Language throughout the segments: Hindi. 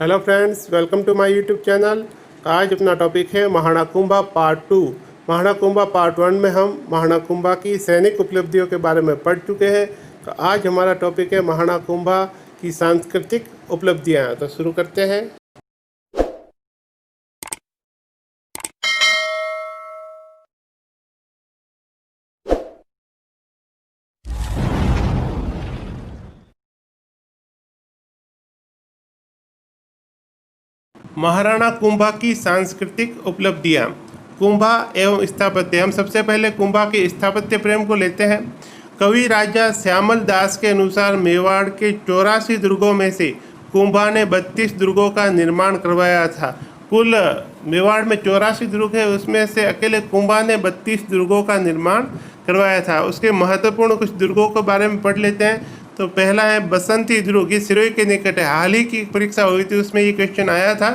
Hello friends, welcome to my YouTube channel. आज अपना टॉपिक है महानाकुंभा पार्ट 2। महानाकुंभा पार्ट 1 में हम महानाकुंभा की सैनिक उपलब्धियों के बारे में पढ़ चुके हैं। तो आज हमारा टॉपिक है महानाकुंभा की सांस्कृतिक उपलब्धियां। तो शुरू करते हैं। महाराणा कुंभा की सांस्कृतिक उपलब्धियां। कुंभा एवं स्थापत्य। हम सबसे पहले कुंभा के स्थापत्य प्रेम को लेते हैं। कवि राजा श्यामल दास के अनुसार मेवाड़ के 84 दुर्गों में से कुंभा ने 32 दुर्गों का निर्माण करवाया था। कुल मेवाड़ में 84 दुर्ग है, उसमें से अकेले कुंभा ने 32 दुर्गों का निर्माण करवाया था। उसके महत्वपूर्ण कुछ दुर्गों के बारे में पढ़ लेते हैं। तो पहला है बसंती दुर्ग, ये सिरोही के निकट है। हाल ही की परीक्षा हुई थी, उसमें ये क्वेश्चन आया था।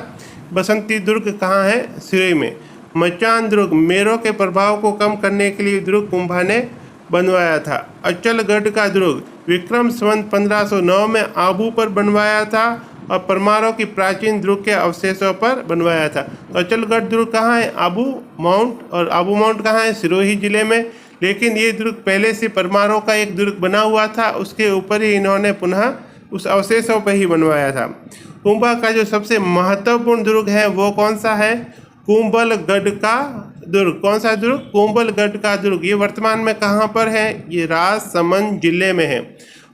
बसंती दुर्ग कहाँ है? सिरोही में। मचान दुर्ग, मेरों के प्रभाव को कम करने के लिए दुर्ग कुंभा ने बनवाया था। अचलगढ़ का दुर्ग विक्रम संवत 1509 में आबू पर बनवाया था और परमारों की प्राचीन दुर्ग के अवशेषों पर बनवाया था। तो अचलगढ़ दुर्ग कहाँ है? आबू माउंट। और आबू माउंट कहाँ है? सिरोही जिले में। लेकिन ये दुर्ग पहले से परमारों का एक दुर्ग बना हुआ था, उसके ऊपर ही इन्होंने पुनः उस अवशेषों पर ही बनवाया था। कुंभा का जो सबसे महत्वपूर्ण दुर्ग है वो कौन सा है? कुंभलगढ़ का दुर्ग। कौन सा दुर्ग? कुंभलगढ़ का दुर्ग। ये वर्तमान में कहाँ पर है? ये राजसमंद जिले में है।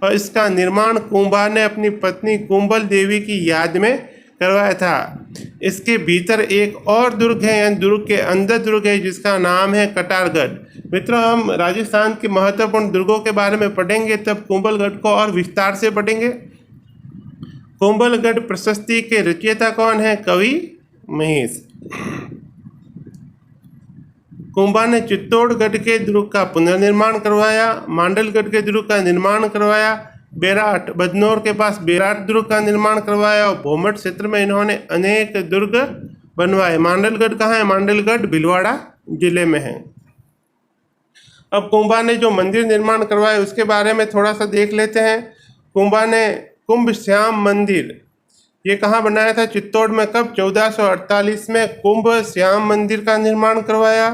और इसका निर्माण कुंभा ने अपनी पत्नी कुंभल देवी की याद में करवाया था। इसके भीतर एक और दुर्ग है, यानी दुर्ग के अंदर दुर्ग है, जिसका नाम है कटारगढ़। मित्रों, हम राजस्थान के महत्वपूर्ण दुर्गों के बारे में पढ़ेंगे, तब कुंभलगढ़ को और विस्तार से पढ़ेंगे। कुंभलगढ़ प्रशस्ति के रचयिता कौन है? कवि महेश। कुंभा ने चित्तौड़गढ़ के दुर्ग का पुनर्निर्माण करवाया, मांडलगढ़ के दुर्ग का निर्माण करवाया, बेराट बदनौर के पास बेराट दुर्ग का निर्माण करवाया और भोमट क्षेत्र में इन्होंने अनेक दुर्ग बनवाए। मांडलगढ़ कहाँ है? मांडलगढ़ भीलवाड़ा जिले में है। अब कुंभा ने जो मंदिर निर्माण करवाए उसके बारे में थोड़ा सा देख लेते हैं। कुंभा ने कुंभ श्याम मंदिर, ये कहाँ बनाया था? चित्तौड़ में। कब? 1448 में कुंभ श्याम मंदिर का निर्माण करवाया।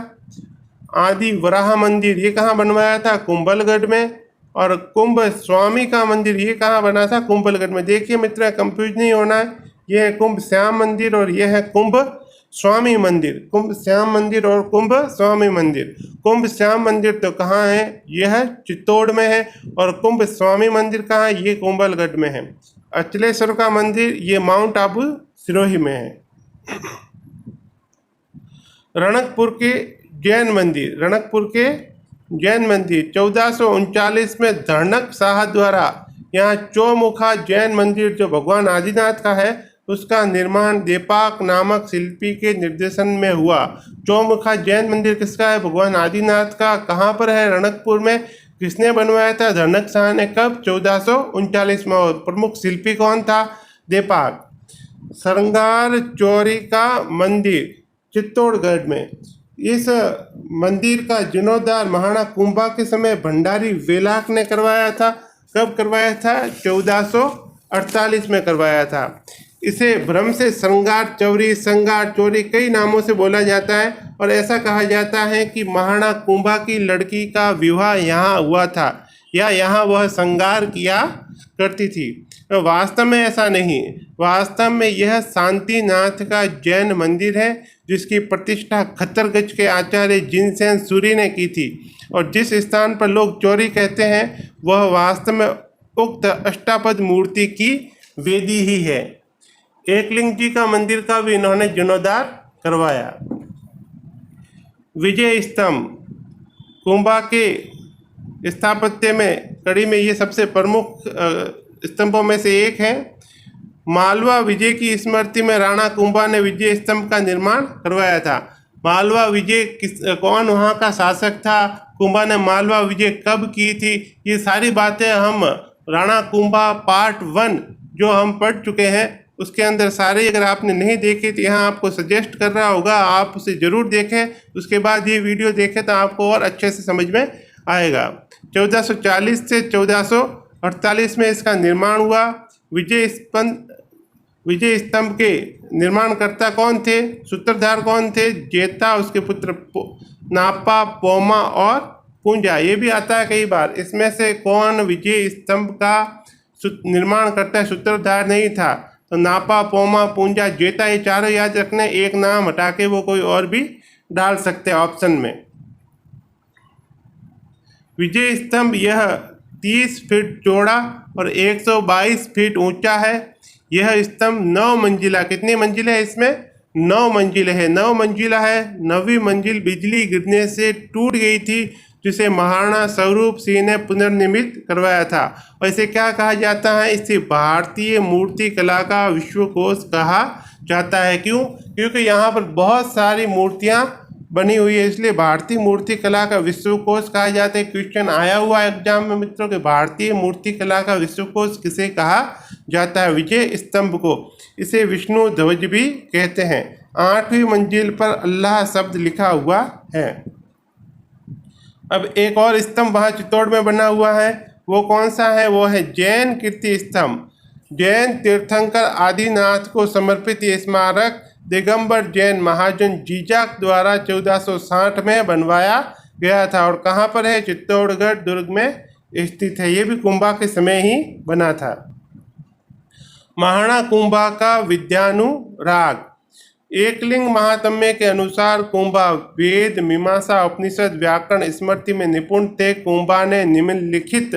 आदि वराह मंदिर, ये कहाँ बनवाया था? कुंभलगढ़ में। और कुंभ स्वामी का मंदिर, ये कहाँ बना था? कुंभलगढ़ में। देखिए मित्र, कंफ्यूज नहीं होना है। ये है कुंभ श्याम मंदिर और ये है कुंभ स्वामी मंदिर। कुंभ श्याम मंदिर और कुंभ स्वामी मंदिर। कुंभ श्याम मंदिर तो कहाँ है? यह है चित्तौड़ में है। और कुंभ स्वामी मंदिर कहाँ है? ये कुंभलगढ़ में है। अचलेश्वर का मंदिर, ये माउंट आबू सिरोही में है। रणकपुर के जैन मंदिर, रणकपुर के जैन मंदिर 1439 में धर्णक शाह द्वारा यहाँ चौमुखा जैन मंदिर, जो भगवान आदिनाथ का है, उसका निर्माण देपाक नामक शिल्पी के निर्देशन में हुआ। चौमुखा जैन मंदिर किसका है? भगवान आदिनाथ का। कहाँ पर है? रणकपुर में। किसने बनवाया था? धर्णक शाह ने। कब? 1439 में। और प्रमुख शिल्पी कौन था? देपाक। श्रृंगार चौरी का मंदिर चित्तौड़गढ़ में। इस मंदिर का जीर्णोद्धार महाराणा कुंभा के समय भंडारी वेलाक ने करवाया था। कब करवाया था? 1448 में करवाया था। इसे भ्रम से श्रृंगार चौरी, श्रृंगार चौरी कई नामों से बोला जाता है और ऐसा कहा जाता है कि महाराणा कुंभा की लड़की का विवाह यहाँ हुआ था या यहाँ वह श्रृंगार किया करती थी। तो वास्तव में ऐसा नहीं। वास्तव में यह शांतिनाथ का जैन मंदिर है, जिसकी प्रतिष्ठा खत्तरगंज के आचार्य जिनसेन सूरी ने की थी। और जिस स्थान पर लोग चौरी कहते हैं वह वास्तव में उक्त अष्टापद मूर्ति की वेदी ही है। एकलिंग जी का मंदिर का भी इन्होंने जीर्णोद्धार करवाया। विजय स्तंभ कुंभा के स्थापत्य में कड़ी में ये सबसे प्रमुख स्तंभों में से एक है। मालवा विजय की स्मृति में राणा कुंभा ने विजय स्तंभ का निर्माण करवाया था। मालवा विजय कौन वहाँ का शासक था? कुंभा ने मालवा विजय कब की थी? ये सारी बातें हम राणा कुंभा पार्ट 1 जो हम पढ़ चुके हैं उसके अंदर सारे, अगर आपने नहीं देखे तो यहाँ आपको सजेस्ट कर रहा होगा, आप उसे ज़रूर देखें। उसके बाद ये वीडियो देखें तो आपको और अच्छे से समझ में आएगा। 1440 से 1448 में इसका निर्माण हुआ। विजय स्तंभ विजय स्तंभ के निर्माणकर्ता कौन थे, सूत्रधार कौन थे? जेता, उसके पुत्र नापा, पोमा और पूंजा। ये भी आता है कई बार। इसमें से कौन विजय स्तंभ का निर्माण करता है, सूत्रधार नहीं था? तो नापा, पोमा, पूंजा, जेता, ये चारों याद रखने। एक नाम हटा के वो कोई और भी डाल सकते हैं ऑप्शन में। विजय स्तंभ यह 30 फीट चौड़ा और 122 फीट ऊंचा है। यह स्तंभ 9 मंजिला, कितनी मंजिल है इसमें? 9 मंजिल है। 9 मंजिला है। 9वीं मंजिल बिजली गिरने से टूट गई थी, जिसे महाराणा स्वरूप सिंह ने पुनर्निर्मित करवाया था। और इसे क्या कहा जाता है? इसे भारतीय मूर्ति कला का विश्वकोश कहा जाता है। क्यों? क्योंकि यहाँ पर बहुत सारी मूर्तियाँ बनी हुई है, इसलिए भारतीय मूर्ति कला का विश्वकोश कहा जाता है। क्वेश्चन आया हुआ एग्जाम में मित्रों के भारतीय मूर्ति कला का विश्वकोश किसे कहा जाता है? विजय स्तंभ को। इसे विष्णु ध्वज भी कहते हैं। 8वीं मंजिल पर अल्लाह शब्द लिखा हुआ है। अब एक और स्तंभ वहाँ चित्तौड़ में बना हुआ है, वो कौन सा है? वो है जैन कीर्ति स्तंभ। जैन तीर्थंकर आदिनाथ को समर्पित ये स्मारक दिगंबर जैन महाजन जीजाक द्वारा 1460 में बनवाया गया था। और कहाँ पर है? चित्तौड़गढ़ दुर्ग में स्थित है। ये भी कुंभा के समय ही बना था। महाराणा कुंभा का विद्यानुराग। एकलिंग महात्म्य के अनुसार कुंभा वेद, मीमांसा, उपनिषद, व्याकरण, स्मृति में निपुण थे। कुंभा ने निम्नलिखित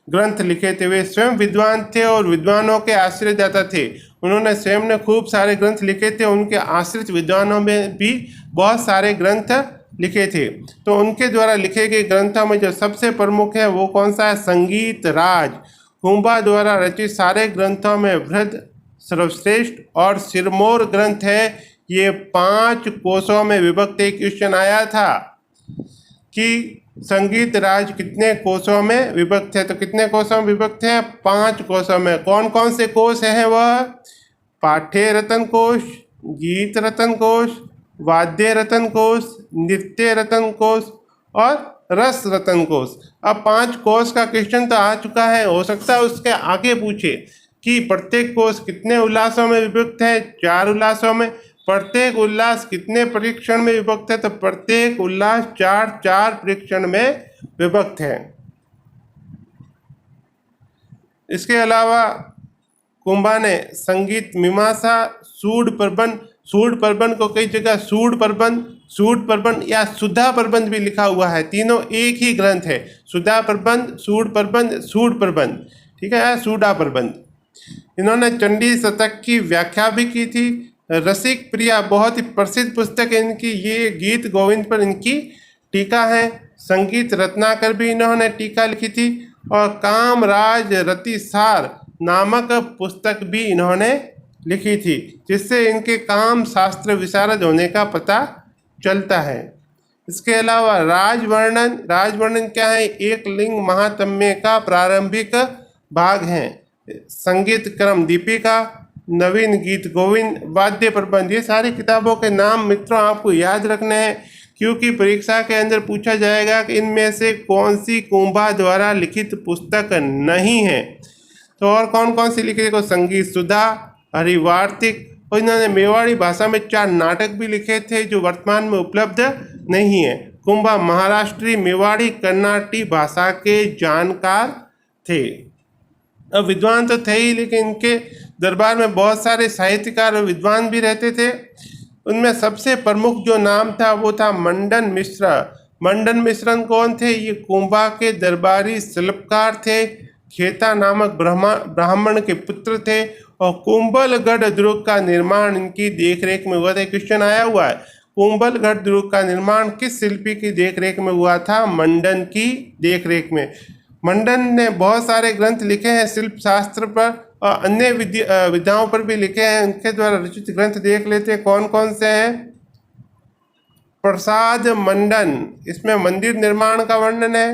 ग्रंथ लिखे थे। वे स्वयं विद्वान थे और विद्वानों के आश्रयदाता थे। उन्होंने स्वयं ने खूब सारे ग्रंथ लिखे थे। उनके आश्रित विद्वानों में भी बहुत सारे ग्रंथ लिखे थे। तो उनके द्वारा लिखे गए ग्रंथों में जो सबसे प्रमुख है वो कौन सा है? संगीत राज। कुंभा द्वारा रचित सारे ग्रंथों में बृहद, सर्वश्रेष्ठ और सिरमौर ग्रंथ है। ये 5 कोशों में विभक्त। एक क्वेश्चन आया था कि संगीत राज कितने कोशों में विभक्त है? तो कितने कोशों में विभक्त है? 5 कोशों में। कौन कौन से कोश हैं वह? पाठ्य रतन कोश, गीत रतन कोश, वाद्य रतन कोश, नृत्य रतन कोश और रस रतन कोश। अब 5 कोश का क्वेश्चन तो आ चुका है, हो सकता है उसके आगे पूछे कि प्रत्येक कोश कितने उल्लासों में विभक्त है? 4 उल्लासों में। प्रत्येक उल्लास कितने परीक्षण में विभक्त है? तो प्रत्येक उल्लास 4 परीक्षण में विभक्त है। इसके अलावा कुंभा ने संगीत, मीमांसा, सूड प्रबंध को कई जगह सूड प्रबंध या सुधा प्रबंध भी लिखा हुआ है। तीनों एक ही ग्रंथ है। सुधा प्रबंध, सूड प्रबंध, ठीक है, सूडा प्रबंध। इन्होंने चंडी शतक की व्याख्या भी की थी। रसिक प्रिया बहुत ही प्रसिद्ध पुस्तक है इनकी। ये गीत गोविंद पर इनकी टीका है। संगीत रत्नाकर भी इन्होंने टीका लिखी थी। और कामराज रतिसार नामक पुस्तक भी इन्होंने लिखी थी, जिससे इनके काम शास्त्र विशारद होने का पता चलता है। इसके अलावा राजवर्णन क्या है? एक लिंग महात्म्य का प्रारंभिक भाग है। संगीत क्रम दीपिका, नवीन गीत गोविंद, वाद्य प्रबंध, ये सारी किताबों के नाम मित्रों आपको याद रखने हैं, क्योंकि परीक्षा के अंदर पूछा जाएगा कि इनमें से कौन सी कुंभा द्वारा लिखित पुस्तक नहीं है। तो और कौन कौन सी लिखी? देखो, संगीत सुधा, हरिवार्तिक, और इन्होंने मेवाड़ी भाषा में 4 नाटक भी लिखे थे जो वर्तमान में उपलब्ध नहीं है। कुंभा महाराष्ट्री, मेवाड़ी, कर्नाटी भाषा के जानकार थे। अब विद्वान तो थे ही, लेकिन इनके दरबार में बहुत सारे साहित्यकार और विद्वान भी रहते थे। उनमें सबसे प्रमुख जो नाम था वो था मंडन मिश्र। मंडन मिश्रन कौन थे? ये कुंभा के दरबारी शिल्पकार थे। खेता नामक ब्राह्मण के पुत्र थे। और कुंभलगढ़ दुर्ग का निर्माण इनकी देखरेख में हुआ था। क्वेश्चन आया हुआ है, कुंभलगढ़ दुर्ग का निर्माण किस शिल्पी की देखरेख में हुआ था? मंडन की देखरेख में। मंडन ने बहुत सारे ग्रंथ लिखे हैं शिल्प शास्त्र पर और अन्य विद्याओं पर भी लिखे हैं। उनके द्वारा रचित ग्रंथ देख लेते हैं कौन कौन से हैं। प्रसाद मंडन, इसमें मंदिर निर्माण का वर्णन है।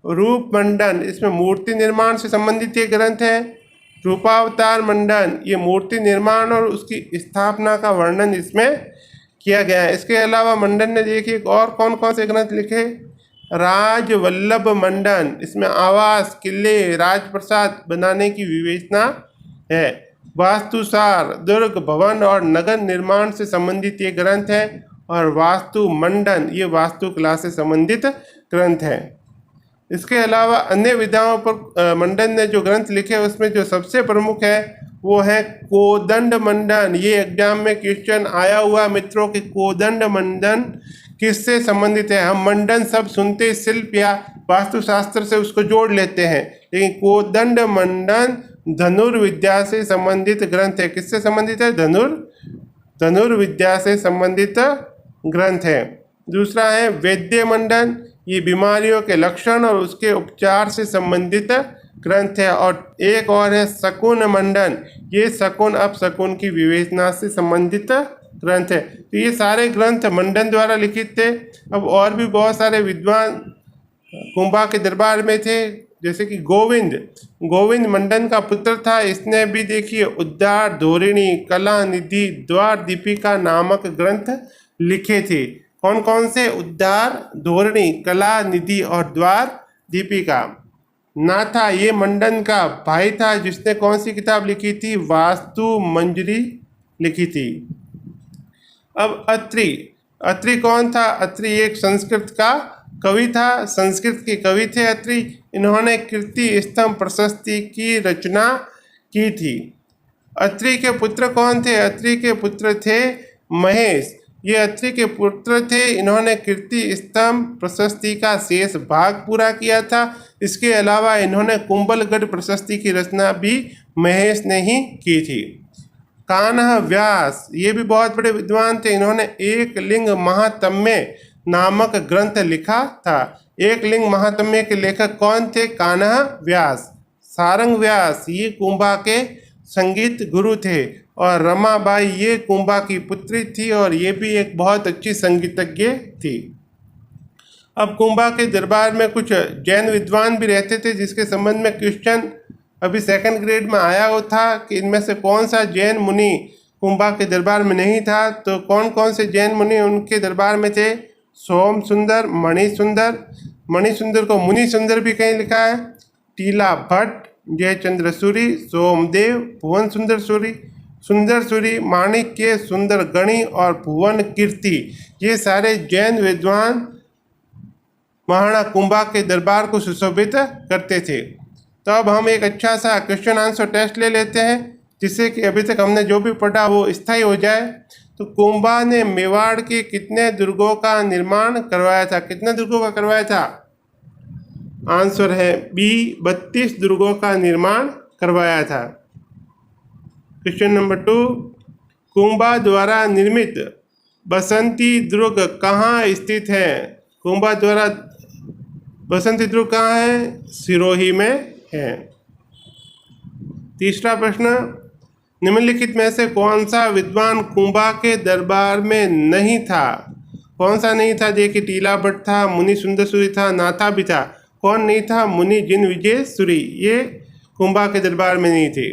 रूप मंडन, इसमें मूर्ति निर्माण से संबंधित ये ग्रंथ है। रूपावतार मंडन, ये मूर्ति निर्माण और उसकी स्थापना का वर्णन इसमें किया गया है। इसके अलावा मंडन ने देखिए और कौन कौन से ग्रंथ लिखे। राजवल्लभ मंडन, इसमें आवास, किले, राजप्रसाद बनाने की विवेचना है। वास्तुसार दुर्ग भवन और नगर निर्माण से संबंधित ये ग्रंथ है। और वास्तु मंडन ये वास्तुकला से संबंधित ग्रंथ है। इसके अलावा अन्य विधाओं पर मंडन ने जो ग्रंथ लिखे उसमें जो सबसे प्रमुख है वो है कोदंड मंडन। ये एग्जाम में क्वेश्चन आया हुआ मित्रों कि कोदंड मंडन किससे संबंधित है। हम मंडन शब्द सुनते शिल्प या वास्तुशास्त्र से उसको जोड़ लेते हैं, लेकिन कोदंड मंडन धनुर्विद्या से संबंधित ग्रंथ है। किससे संबंधित है? धनुर्विद्या से संबंधित ग्रंथ है। दूसरा है वैद्य मंडन, ये बीमारियों के लक्षण और उसके उपचार से संबंधित ग्रंथ है। और एक और है शकुन मंडन, ये शकुन अपशकुन की विवेचना से संबंधित ग्रंथ है। तो ये सारे ग्रंथ मंडन द्वारा लिखित थे। अब और भी बहुत सारे विद्वान कुंभा के दरबार में थे, जैसे कि गोविंद मंडन का पुत्र था। इसने भी देखिए उद्धार, धोरिणी, कला निधि, द्वार दीपिका नामक ग्रंथ लिखे थे। कौन कौन से? उद्धार, धोरिणी, कला निधि और द्वार दीपिका। नाथा ये मंडन का भाई था, जिसने कौन सी किताब लिखी थी? वास्तु मंजरी लिखी थी। अब अत्रि कौन था? अत्रि एक संस्कृत का कवि था, संस्कृत के कवि थे अत्रि। इन्होंने कीर्ति स्तंभ प्रशस्ति की रचना की थी। अत्रि के पुत्र कौन थे? अत्रि के पुत्र थे महेश। ये अत्रि के पुत्र थे। इन्होंने कीर्ति स्तंभ प्रशस्ति का शेष भाग पूरा किया था। इसके अलावा इन्होंने कुंभलगढ़ प्रशस्ति की रचना भी महेश ने ही की थी। कान्ह व्यास ये भी बहुत बड़े विद्वान थे। इन्होंने एक लिंग महात्म्य नामक ग्रंथ लिखा था। एक लिंग महात्म्य के लेखक कौन थे? कान्ह व्यास। सारंग व्यास ये कुंभा के संगीत गुरु थे। और रमाबाई ये कुंभा की पुत्री थी और ये भी एक बहुत अच्छी संगीतज्ञ थी। अब कुंभा के दरबार में कुछ जैन विद्वान भी रहते थे, जिसके संबंध में क्वेश्चन अभी सेकंड ग्रेड में आया हो था कि इनमें से कौन सा जैन मुनि कुंभा के दरबार में नहीं था। तो कौन कौन से जैन मुनि उनके दरबार में थे? सोम सुंदर, मणिसुंदर को मुनि सुंदर भी कहीं लिखा है। टीला भट्ट, जयचंद्र सूरी, सोमदेव, भुवन सुंदर सूरी, माणिक्य, सुंदर गणी और भुवन कीर्ति ये सारे जैन विद्वान महाराणा कुंभा के दरबार को सुशोभित करते थे। तो अब हम एक अच्छा सा क्वेश्चन आंसर टेस्ट ले लेते हैं, जिससे कि अभी तक हमने जो भी पढ़ा वो स्थायी हो जाए। तो कुंभा ने मेवाड़ के कितने दुर्गों का निर्माण करवाया था? कितने दुर्गों का करवाया था? आंसर है बी, 32 दुर्गों का निर्माण करवाया था। क्वेश्चन नंबर 2, कुंभा द्वारा निर्मित बसंती दुर्ग कहाँ स्थित है? कुंभा द्वारा बसंती दुर्ग कहाँ है? सिरोही में है। तीसरा प्रश्न, निम्नलिखित में से कौन सा विद्वान कुंभा के दरबार में नहीं था? कौन सा नहीं था? देखिए, टीला भट्ट था, मुनि सुंदर सूरी था, नाथा भी था। कौन नहीं था? मुनि जिन विजय सूरी, ये कुंभा के दरबार में नहीं थे।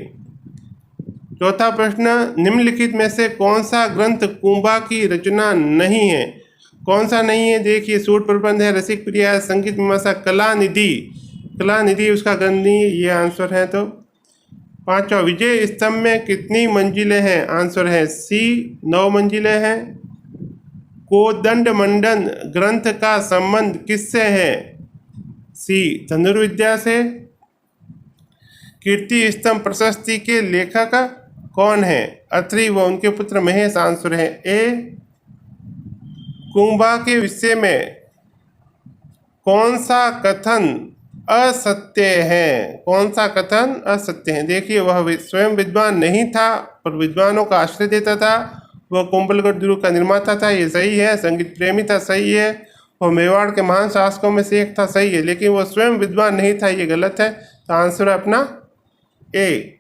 चौथा प्रश्न, निम्नलिखित में से कौन सा ग्रंथ कुंभा की रचना नहीं है? कौन सा नहीं है? देखिए, सूट प्रबंध है, रसिक प्रिया है, संगीत मीमांसा, कला निधि उसका ग्रंथ नहीं है, ये आंसर है। तो पांचवा, विजय स्तंभ में कितनी मंजिलें हैं? आंसर है सी, 9 मंजिलें हैं। कोदंड मंडन ग्रंथ का संबंध किससे है? सी, धनुर्विद्या से। कीर्ति स्तंभ प्रशस्ति के लेखक कौन है? अत्रि व उनके पुत्र महेश। आंसर है ए। कुंभा के विषय में कौन सा कथन असत्य है? कौन सा कथन असत्य है? देखिए, वह स्वयं विद्वान नहीं था पर विद्वानों का आश्रय देता था। वह कुंभलगढ़ दुर्ग का निर्माता था, ये सही है। संगीत प्रेमी था, सही है। वह मेवाड़ के महान शासकों में से एक था, सही है। लेकिन वह स्वयं विद्वान नहीं था, ये गलत है। तो आंसर है अपना ए।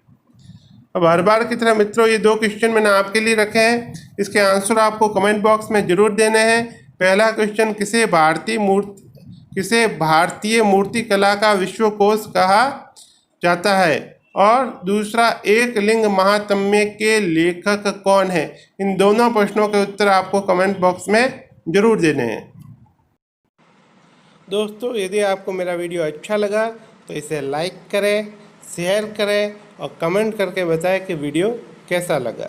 अब हर बार की तरह मित्रों, ये 2 क्वेश्चन मैंने आपके लिए रखे हैं। इसके आंसर आपको कमेंट बॉक्स में जरूर देने हैं। पहला क्वेश्चन, किसे भारतीय मूर्ति कला का विश्वकोश कहा जाता है? और दूसरा, एक लिंग महात्म्य के लेखक कौन है? इन दोनों प्रश्नों के उत्तर आपको कमेंट बॉक्स में जरूर देने हैं। दोस्तों, यदि आपको मेरा वीडियो अच्छा लगा तो इसे लाइक करें, शेयर करें और कमेंट करके बताएं कि वीडियो कैसा लगा।